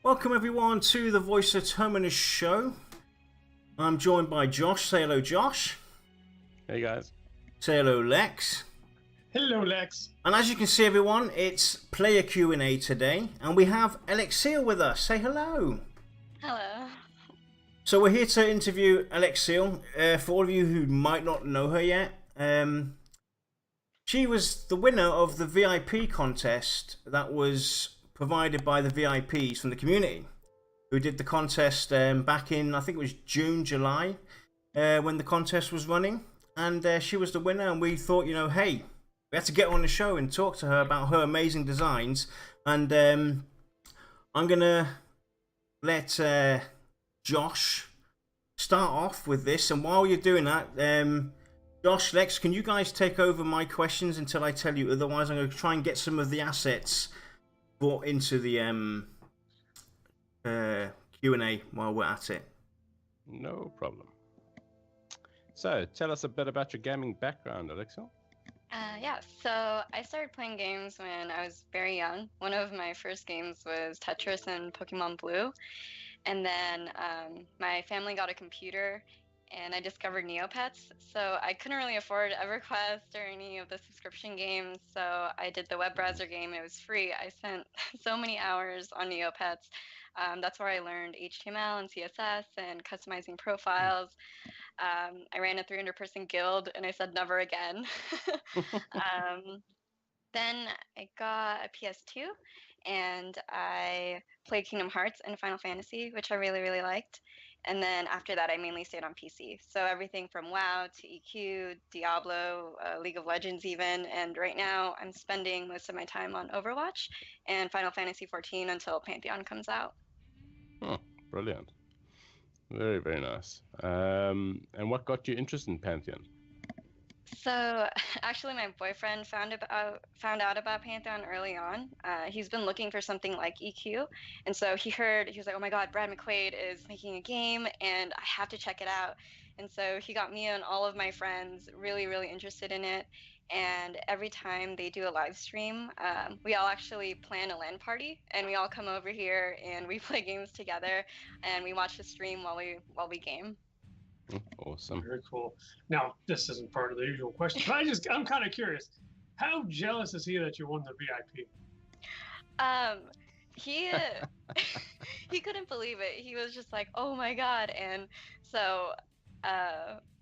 Welcome everyone to the Voice of Terminus show. I'm joined by Josh. Say hello, Josh. Hey guys. Say hello, Lex. Hello, Lex. And as you can see, everyone, it's player Q&A today, and we have Elexiel with us. Say hello. Hello. So we're here to interview Elexiel. For all of you who might not know her yet, she was the winner of the VIP contest that was provided by the VIPs from the community, who did the contest back in, I think it was June, July, when the contest was running. And she was the winner, and we thought, hey, we had to get her on the show and talk to her about her amazing designs. And I'm going to let Josh start off with this. And while you're doing that, Josh, Lex, can you guys take over my questions until I tell you? Otherwise, I'm going to try and get some of the assets brought into the Q&A while we're at it. No problem. So, tell us a bit about your gaming background, Elexiel. Yeah, so I started playing games when I was very young. One of my first games was Tetris and Pokemon Blue. And then my family got a computer and I discovered Neopets. So I couldn't really afford EverQuest or any of the subscription games. So I did the web browser game. It was free. I spent so many hours on Neopets. That's where I learned HTML and CSS and customizing profiles. I ran a 300-person guild and I said never again. Then I got a PS2 and I played Kingdom Hearts and Final Fantasy, which I really, really liked. And then after that, I mainly stayed on PC. So everything from WoW to EQ, Diablo, League of Legends even. And right now I'm spending most of my time on Overwatch and Final Fantasy 14 until Pantheon comes out. Oh, brilliant. Very, very nice. And what got you interested in Pantheon? So actually my boyfriend found out about Pantheon early on. He's been looking for something like EQ. And so he was like, oh my God, Brad McQuaid is making a game and I have to check it out. And so he got me and all of my friends really, really interested in it. And every time they do a live stream, we all actually plan a LAN party and we all come over here and we play games together and we watch the stream while we game. Awesome. Very cool. Now, this isn't part of the usual question, but I'm kind of curious. How jealous is he that you won the VIP? He couldn't believe it. He was just like, oh my God. And so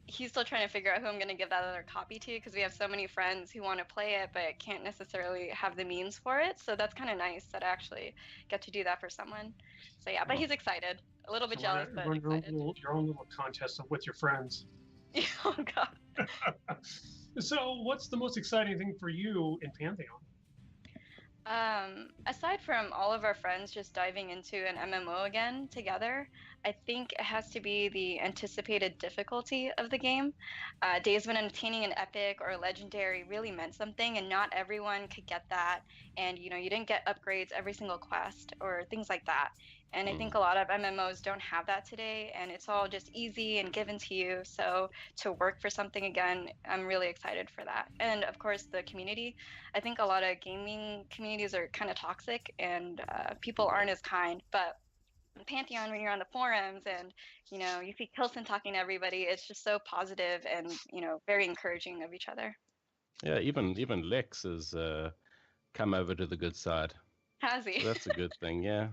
he's still trying to figure out who I'm going to give that other copy to, because we have so many friends who want to play it but can't necessarily have the means for it. So that's kind of nice that I actually get to do that for someone. So yeah, but he's excited. A little bit jealous, but excited. Your own little contest with your friends. Oh God. So what's the most exciting thing for you in Pantheon? Aside from all of our friends just diving into an MMO again together, I think it has to be the anticipated difficulty of the game. Days when attaining an epic or a legendary really meant something, and not everyone could get that. And you didn't get upgrades every single quest or things like that. And I think a lot of MMOs don't have that today, and it's all just easy and given to you. So to work for something again, I'm really excited for that. And of course, the community. I think a lot of gaming communities are kind of toxic, and people aren't as kind. But Pantheon, when you're on the forums and you see Kilson talking to everybody, it's just so positive and very encouraging of each other. Yeah, even Lex has come over to the good side. Has he? So that's a good thing, yeah.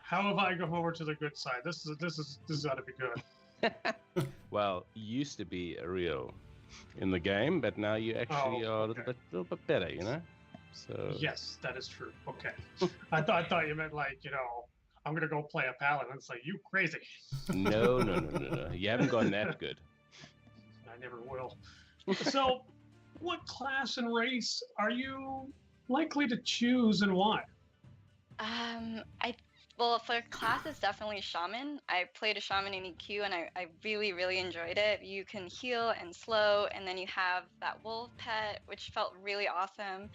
How have I come over to the good side? This got to be good. Well, you used to be a real in the game, but now you actually are a little bit better, So yes, that is true. Okay, I thought you meant like I'm gonna go play a paladin. It's like, you crazy. No. You haven't gone that good. I never will. So, what class and race are you likely to choose, and why? Well, for class, it's definitely shaman. I played a shaman in EQ and I really, really enjoyed it. You can heal and slow, and then you have that wolf pet, which felt really awesome.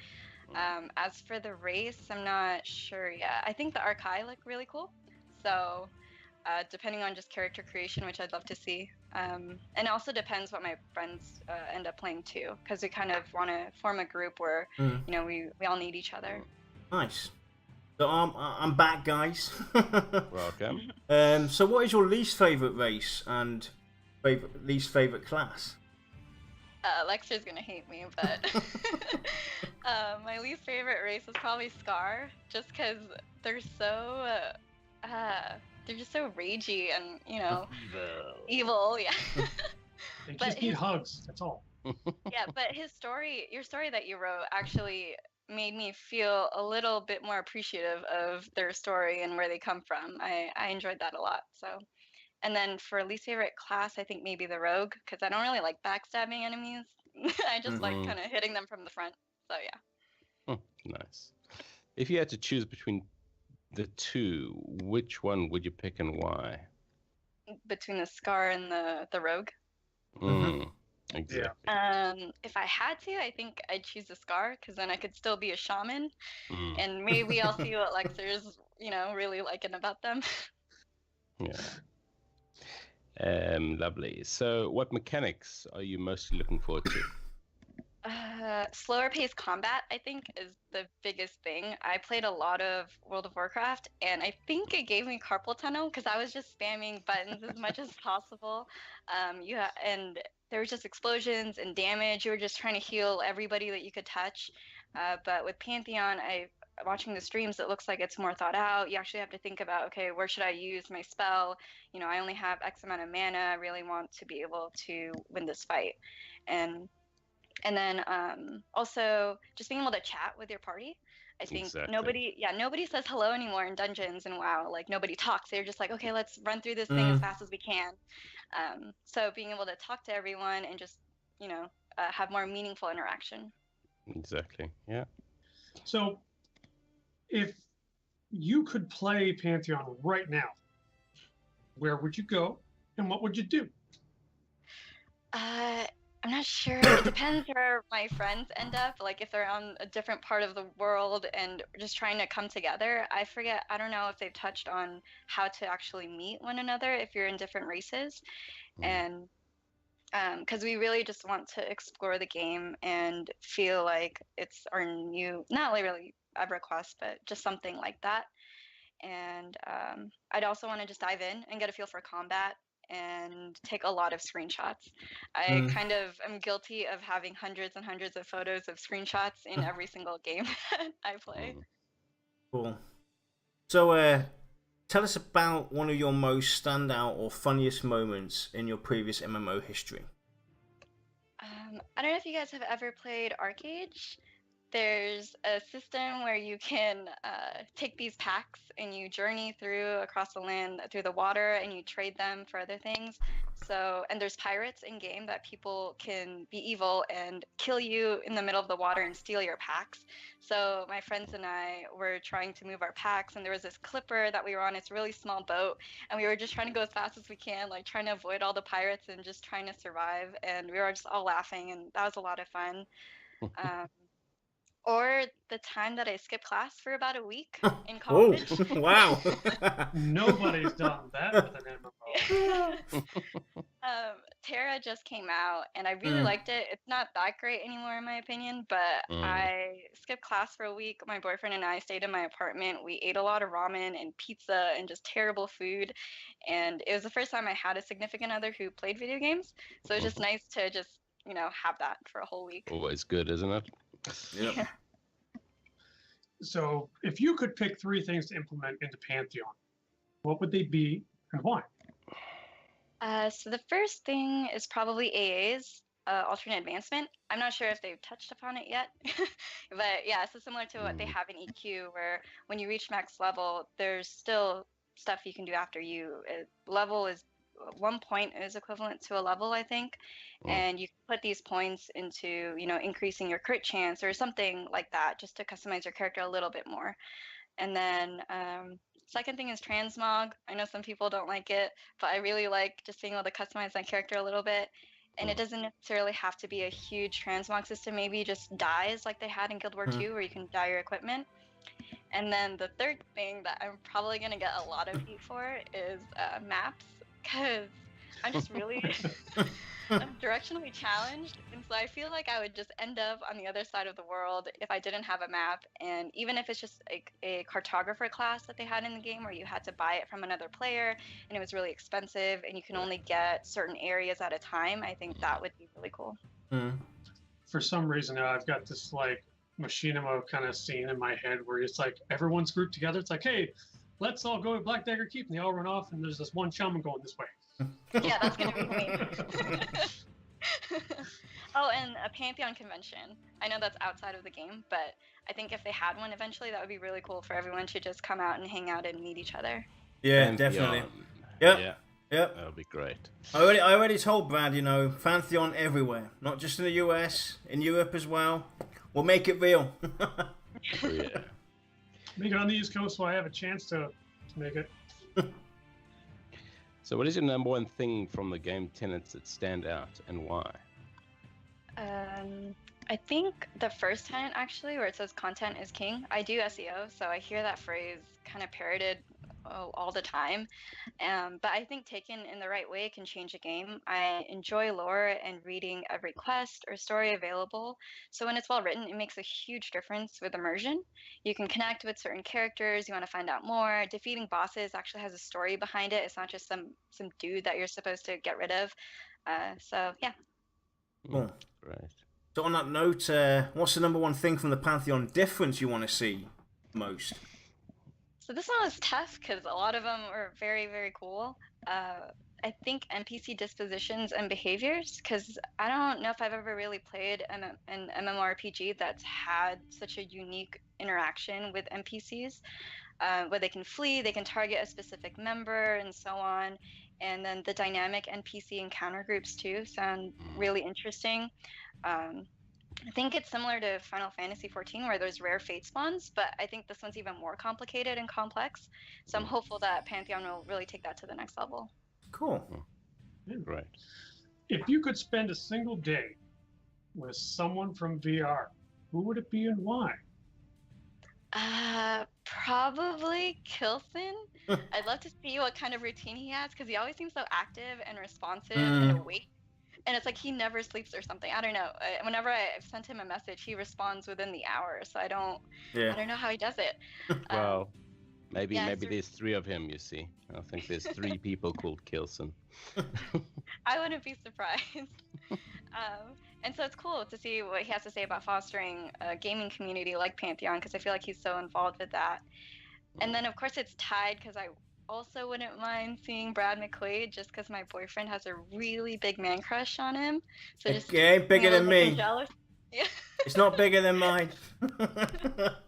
As for the race, I'm not sure yet. I think the Archai look really cool. So depending on just character creation, which I'd love to see. And it also depends what my friends end up playing too, because we kind of want to form a group where, we all need each other. Nice. So I'm back, guys. Welcome. So what is your least favorite race and least favorite class? Lexer's gonna hate me, but my least favorite race is probably Scar, just because they're so they're just so ragey and evil. Yeah. They But just need hugs. That's all. Yeah, but your story that you wrote actually made me feel a little bit more appreciative of their story and where they come from. I enjoyed that a lot. So, and then for least favorite class, I think maybe the rogue, because I don't really like backstabbing enemies. I just like kind of hitting them from the front. So yeah. Nice. If you had to choose between the two, which one would you pick and why? Between the Scar and the rogue. Exactly. If I had to, I think I'd choose the Scar, because then I could still be a shaman, and maybe I'll see what Lexer's, really liking about them. Yeah. Lovely. So, what mechanics are you mostly looking forward to? Slower paced combat, I think, is the biggest thing. I played a lot of World of Warcraft, and I think it gave me carpal tunnel because I was just spamming buttons as much as possible. And there was just explosions and damage. You were just trying to heal everybody that you could touch. But with Pantheon, watching the streams, it looks like it's more thought out. You actually have to think about, okay, where should I use my spell? I only have X amount of mana. I really want to be able to win this fight. And then also just being able to chat with your party. I think nobody says hello anymore in dungeons and WoW. Like nobody talks. They're just like, okay, let's run through this thing as fast as we can. So being able to talk to everyone and just, have more meaningful interaction. Exactly. Yeah. So if you could play Pantheon right now, where would you go and what would you do? I'm not sure. It depends where my friends end up. Like if they're on a different part of the world and just trying to come together. I don't know if they've touched on how to actually meet one another if you're in different races. And because we really just want to explore the game and feel like it's our new, not really EverQuest, but just something like that. And I'd also want to just dive in and get a feel for combat and take a lot of screenshots. I kind of am guilty of having hundreds and hundreds of photos of screenshots in every single game that I play. Cool. So, tell us about one of your most standout or funniest moments in your previous MMO history. I don't know if you guys have ever played Arcade. There's a system where you can take these packs and you journey across the land, through the water, and you trade them for other things. And there's pirates in game that people can be evil and kill you in the middle of the water and steal your packs. So my friends and I were trying to move our packs, and there was this clipper that we were on, this really small boat, and we were just trying to go as fast as we can, like trying to avoid all the pirates and just trying to survive. And we were just all laughing, and that was a lot of fun. Or the time that I skipped class for about a week in college. Oh, wow. Nobody's done that with an MMO. Terra just came out, and I really liked it. It's not that great anymore, in my opinion, but I skipped class for a week. My boyfriend and I stayed in my apartment. We ate a lot of ramen and pizza and just terrible food. And it was the first time I had a significant other who played video games. So it was just nice to just, have that for a whole week. Always good, isn't it? Yep. Yeah. So if you could pick 3 things to implement into Pantheon, what would they be and why? So the first thing is probably AA's, alternate advancement. I'm not sure if they've touched upon it yet, but yeah, so similar to what they have in EQ, where when you reach max level, there's still stuff you can do after you. Level is 1 point is equivalent to a level, I think, and you can put these points into, increasing your crit chance or something like that, just to customize your character a little bit more. And then second thing is transmog. I know some people don't like it, but I really like just being able to customize my character a little bit. And it doesn't necessarily have to be a huge transmog system, maybe just dyes like they had in Guild War 2, where you can dye your equipment. And then the third thing that I'm probably going to get a lot of heat for is maps, because I'm just really I'm directionally challenged, and So I feel like I would just end up on the other side of the world if I didn't have a map. And even if it's just a cartographer class that they had in the game where you had to buy it from another player and it was really expensive and you can only get certain areas at a time, I think that would be really cool. Mm. For some reason, I've got this like machinima kind of scene in my head where it's like everyone's grouped together. It's like, hey, let's all go to Black Dagger Keep, and they all run off, and there's this one shaman going this way. Yeah, that's gonna be me. Oh, and a Pantheon convention. I know that's outside of the game, but I think if they had one eventually, that would be really cool for everyone to just come out and hang out and meet each other. Yeah, And definitely. beyond. Yep. Yeah, Yep. that would be great. I already told Brad, you know, Pantheon everywhere, not just in the US, in Europe as well. We'll make it real. Yeah. Make it on the East Coast so I have a chance to make it. So, what is your number one thing from the game tenets that stand out, and why? I think the first tenet actually, where it says content is king. I do SEO, so I hear that phrase kind of parroted all the time. But I think taken in the right way, it can change a game. I enjoy lore and reading every quest or story available. So when it's well written, it makes a huge difference with immersion. You can connect with certain characters. You want to find out more. Defeating bosses actually has a story behind it. It's not just some dude that you're supposed to get rid of. So yeah. Cool. Right. So on that note, what's the number one thing from the Pantheon difference you want to see most? So this one was tough because a lot of them are very, very cool. I think NPC dispositions and behaviors, because I don't know if I've ever really played an MMORPG that's had such a unique interaction with NPCs, where they can flee, they can target a specific member, and so on. And then the dynamic NPC encounter groups too sound really interesting. I think it's similar to Final Fantasy XIV where there's rare fate spawns, but I think this one's even more complicated and complex. So I'm hopeful that Pantheon will really take that to the next level. Cool. Right. If you could spend a single day with someone from VR, who would it be and why? Probably Kilson. I'd love to see what kind of routine he has because he always seems so active and responsive and awake. And it's like he never sleeps or something. I don't know. Whenever I've sent him a message, he responds within the hour. So I don't know how he does it. Well, maybe there's three of him. You see, I think there's three people called Kilson. I wouldn't be surprised. And so it's cool to see what he has to say about fostering a gaming community like Pantheon because I feel like he's so involved with that. And then of course it's tied because I also wouldn't mind seeing Brad McQuaid just because my boyfriend has a really big man crush on him. So just bigger than me. Jealous. Yeah. It's not bigger than mine. But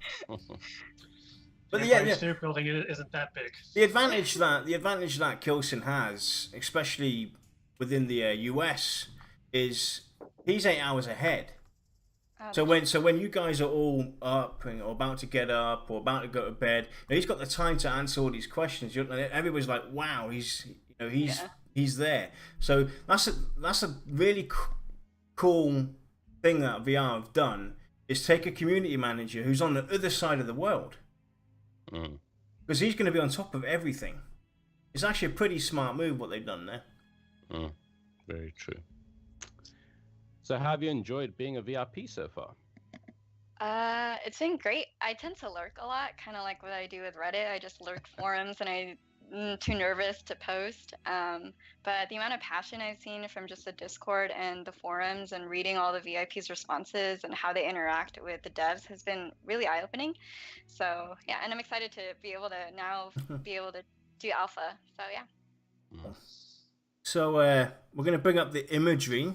Empire State Building isn't that big. The advantage that Kilson has, especially within the US, is he's 8 hours ahead. So when you guys are all up or about to get up or about to go to bed, he's got the time to answer all these questions. Everybody's like, "Wow, he's there." So that's a really cool thing that VR have done is take a community manager who's on the other side of the world because he's going to be on top of everything. It's actually a pretty smart move what they've done there. Very true. So how have you enjoyed being a VRP so far? It's been great. I tend to lurk a lot, kind of like what I do with Reddit. I just lurk forums and I'm too nervous to post. But the amount of passion I've seen from just the Discord and the forums and reading all the VIPs' responses and how they interact with the devs has been really eye-opening. So yeah, and I'm excited to be able to now be able to do alpha. So yeah. So we're going to bring up the imagery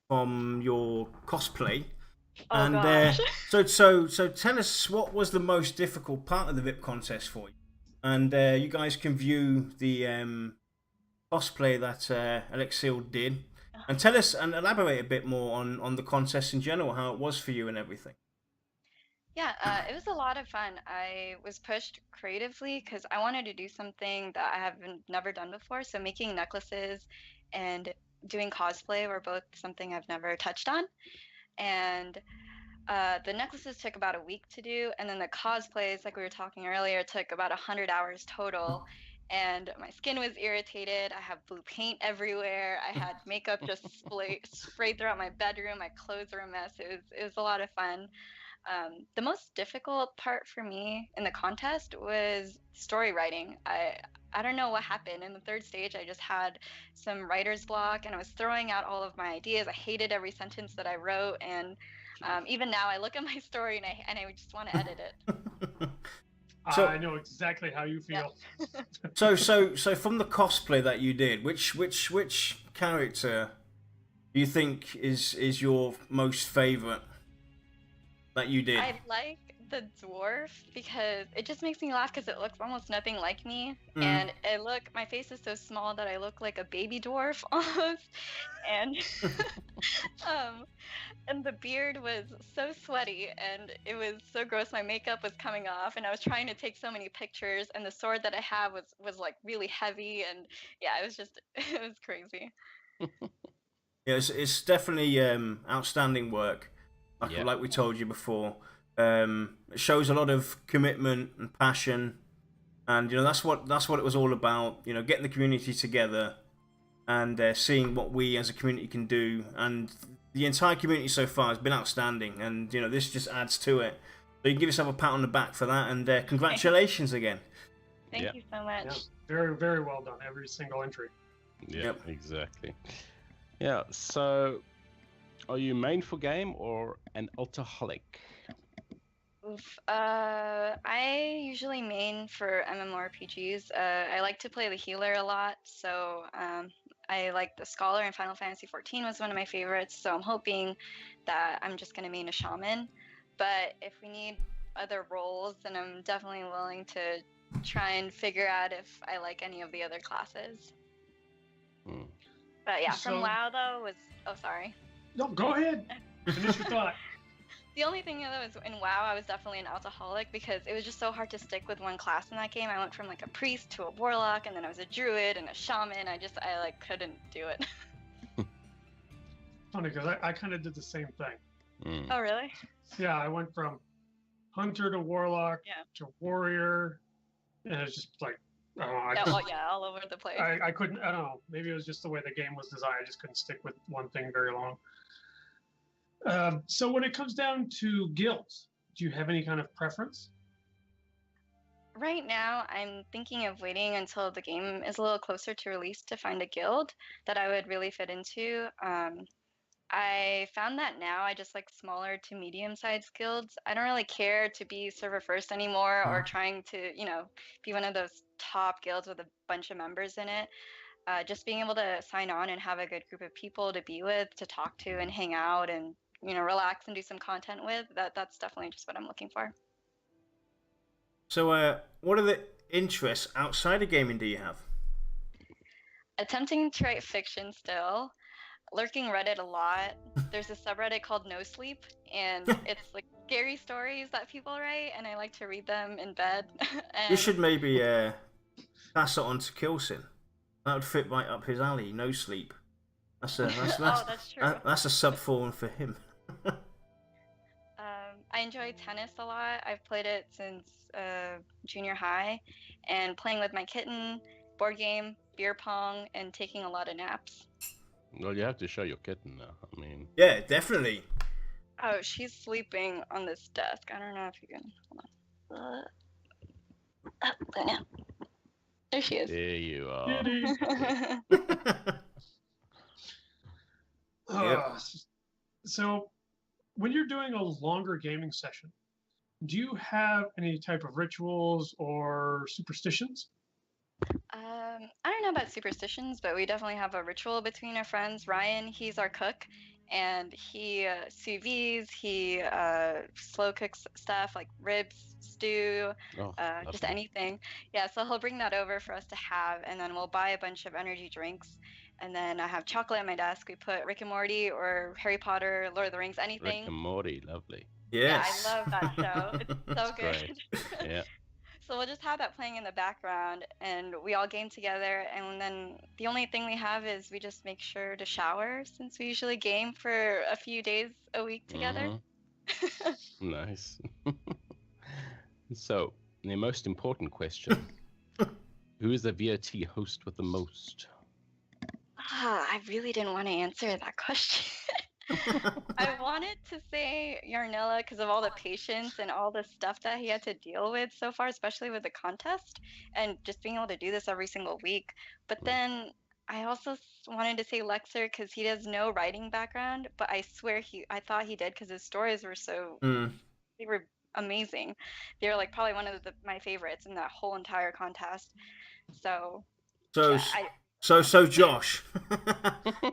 from your cosplay, Gosh. So tell us what was the most difficult part of the VIP contest for you, and you guys can view the cosplay that Elexiel did, and tell us and elaborate a bit more on the contest in general, how it was for you and everything. Yeah, it was a lot of fun. I was pushed creatively because I wanted to do something that I haven't never done before. So making necklaces and doing cosplay were both something I've never touched on. And the necklaces took about a week to do. And then the cosplays, like we were talking earlier, took about 100 hours total. and my skin was irritated. I had blue paint everywhere. I had makeup just sprayed throughout my bedroom. My clothes were a mess. It was a lot of fun. The most difficult part for me in the contest was story writing. I don't know what happened. In the third stage, I just had some writer's block, and I was throwing out all of my ideas. I hated every sentence that I wrote, and even now I look at my story and I just want to edit it. So- I know exactly how you feel. So from the cosplay that you did, which character do you think is your most favorite that you did? I like the dwarf because it just makes me laugh because it looks almost nothing like me, Mm. and my face is so small that I look like a baby dwarf almost, and and the beard was so sweaty and it was so gross. My makeup was coming off, and I was trying to take so many pictures, and the sword that I have was like really heavy, and yeah, it was just it was crazy. Yeah, it's definitely outstanding work. Yeah. Like we told you before, it shows a lot of commitment and passion, and that's what it was all about. Getting the community together and seeing what we as a community can do. And the entire community so far has been outstanding, and this just adds to it. So you can give yourself a pat on the back for that, and congratulations again. Thank you so much. Yeah, very, very well done. Every single entry. Yeah, Yep. exactly. Yeah, so are you main for game or an alcoholic? Oof. I usually main for MMORPGs. I like to play the healer a lot, so I like the Scholar in Final Fantasy XIV was one of my favorites. So I'm hoping that I'm just gonna main a shaman. But if we need other roles, then I'm definitely willing to try and figure out if I like any of the other classes. Hmm. But yeah, from So- WoW though was sorry. No, go ahead. Finish your thought. The only thing though is in WoW I was definitely an alcoholic because it was just so hard to stick with one class in that game. I went from like a priest to a warlock, and then I was a druid and a shaman. I like couldn't do it. Funny because I kind of did the same thing. Hmm. Oh really? Yeah, I went from hunter to warlock Yeah. to warrior, and it's just like, I don't know, All over the place. I couldn't, I don't know, maybe it was just the way the game was designed. I just couldn't stick with one thing very long. So when it comes down to guilds, do you have any kind of preference? Right now, I'm thinking of waiting until the game is a little closer to release to find a guild that I would really fit into. I found that now I just like smaller to medium-sized guilds. I don't really care to be server first anymore or trying to, be one of those top guilds with a bunch of members in it. Just being able to sign on and have a good group of people to be with, to talk to and hang out and, relax and do some content with, that's definitely just what I'm looking for. So, what are the interests outside of gaming do you have? Attempting to write fiction still, lurking Reddit a lot. There's a subreddit called No Sleep, and it's like scary stories that people write, and I like to read them in bed. And You should maybe pass it on to Kilson. That would fit right up his alley. No Sleep. That's that's true. That's a sub form for him. I enjoy tennis a lot. I've played it since junior high, and playing with my kitten, board game, beer pong, and taking a lot of naps. Well, you have to show your kitten now. I mean, Yeah, definitely. Oh, she's sleeping on this desk. I don't know if you can. Hold on. Luna. There she is. there you are. Uh, So when you're doing a longer gaming session, do you have any type of rituals or superstitions? I don't know about superstitions, but we definitely have a ritual between our friends. Ryan, he's our cook, and he sous vides, he slow cooks stuff like ribs, stew, Oh, just lovely. anything. Yeah, so he'll bring that over for us to have, and then we'll buy a bunch of energy drinks. And then I have chocolate at my desk. We put Rick and Morty or Harry Potter, Lord of the Rings, anything. Rick and Morty, lovely. Yes. Yeah, I love that show. It's so good. Great. Yeah. So we'll just have that playing in the background, and we all game together. And then the only thing we have is we just make sure to shower, since we usually game for a few days a week together. Mhm. Nice. So, the most important question. Who is the VOT host with the most? I really didn't want to answer that question. I wanted to say Yarnella because of all the patience and all the stuff that he had to deal with so far, especially with the contest and just being able to do this every single week. But then I also wanted to say Lexer because he has no writing background, but I swear I thought he did because his stories were they were amazing. They were like probably one of my favorites in that whole entire contest. So Josh.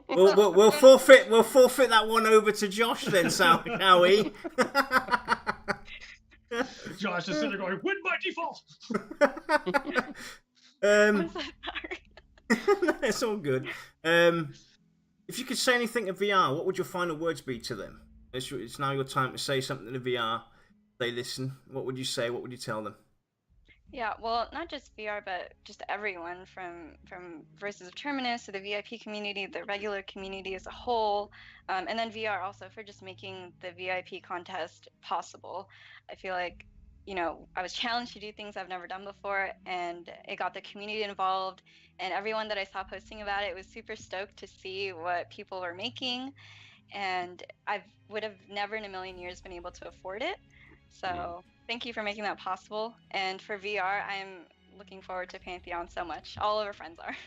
we'll forfeit that one over to Josh then, shall we? Josh is sitting there going, win by default. I'm so sorry. It's all good. If you could say anything to VR, what would your final words be to them? It's now your time to say something to VR. They listen. What would you say? What would you tell them? Yeah, well, not just VR, but just everyone from Versus of Terminus to the VIP community, the regular community as a whole, and then VR also for just making the VIP contest possible. I feel like, I was challenged to do things I've never done before, and it got the community involved, and everyone that I saw posting about it was super stoked to see what people were making, and I would have never in a million years been able to afford it. So thank you for making that possible. And for VR, I'm looking forward to Pantheon so much. All of our friends are.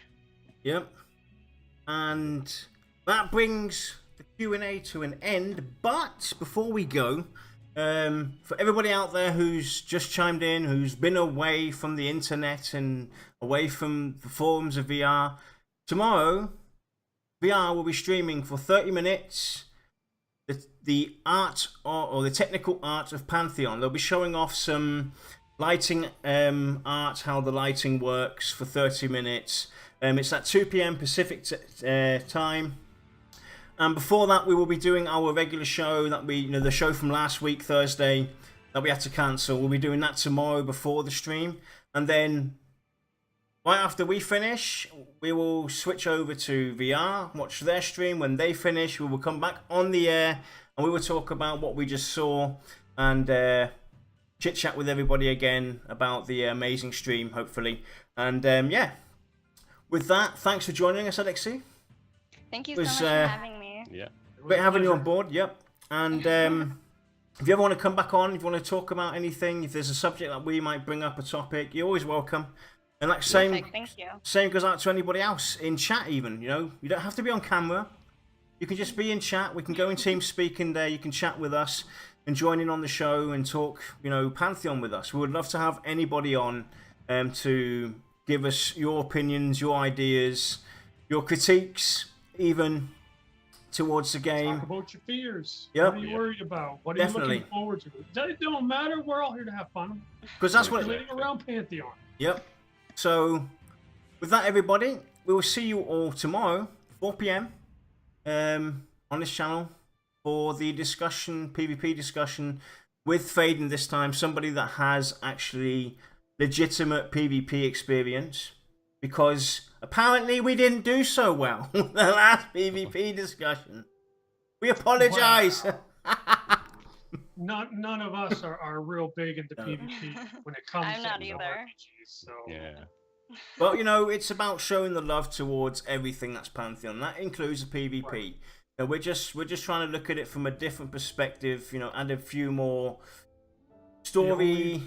Yep. And that brings the Q&A to an end. But before we go, for everybody out there who's just chimed in, who's been away from the internet and away from the forums of VR, tomorrow, VR will be streaming for 30 minutes. The art or the technical art of Pantheon. They'll be showing off some lighting art, how the lighting works for 30 minutes. It's at 2 p.m. Pacific time. And before that, we will be doing our regular show that the show from last week, Thursday, that we had to cancel. We'll be doing that tomorrow before the stream. And then right after we finish, we will switch over to VR, watch their stream. When they finish, we will come back on the air and we will talk about what we just saw and chit-chat with everybody again about the amazing stream, hopefully. And yeah, with that, thanks for joining us, Elexiel. Thank you so much for having me. Yeah. Great having you on board, yep. And if you ever want to come back on, if you want to talk about anything, if there's a subject that we might bring up, a topic, you're always welcome. And like same goes out to anybody else in chat even, you don't have to be on camera. You can just be in chat. We can go in TeamSpeak and you can chat with us and join in on the show and talk, Pantheon with us. We would love to have anybody on to give us your opinions, your ideas, your critiques, even towards the game. Talk about your fears. Yep. What are you worried about? What are you looking forward to? It don't matter. We're all here to have fun. Because that's what around Pantheon. Yep. So, with that, everybody, we will see you all tomorrow, 4 p.m. On this channel for the discussion, PvP discussion with Faden this time, somebody that has actually legitimate PvP experience, because apparently we didn't do so well the last PvP discussion. We apologize. Wow. None of us are real big into PvP when it comes I'm to not either. RPGs, so. Yeah. Well, it's about showing the love towards everything that's Pantheon. That includes the PvP. Right. We're just trying to look at it from a different perspective, add a few more story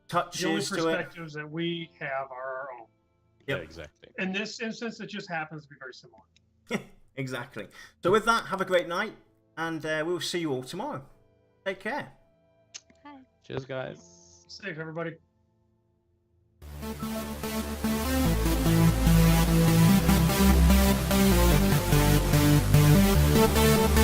touches the only to it. perspectives that we have are our own. Yep. Yeah, exactly. In this instance, it just happens to be very similar. Exactly. So with that, have a great night, and we'll see you all tomorrow. Take care. Hi. Cheers, guys. Safe, everybody. Thank you.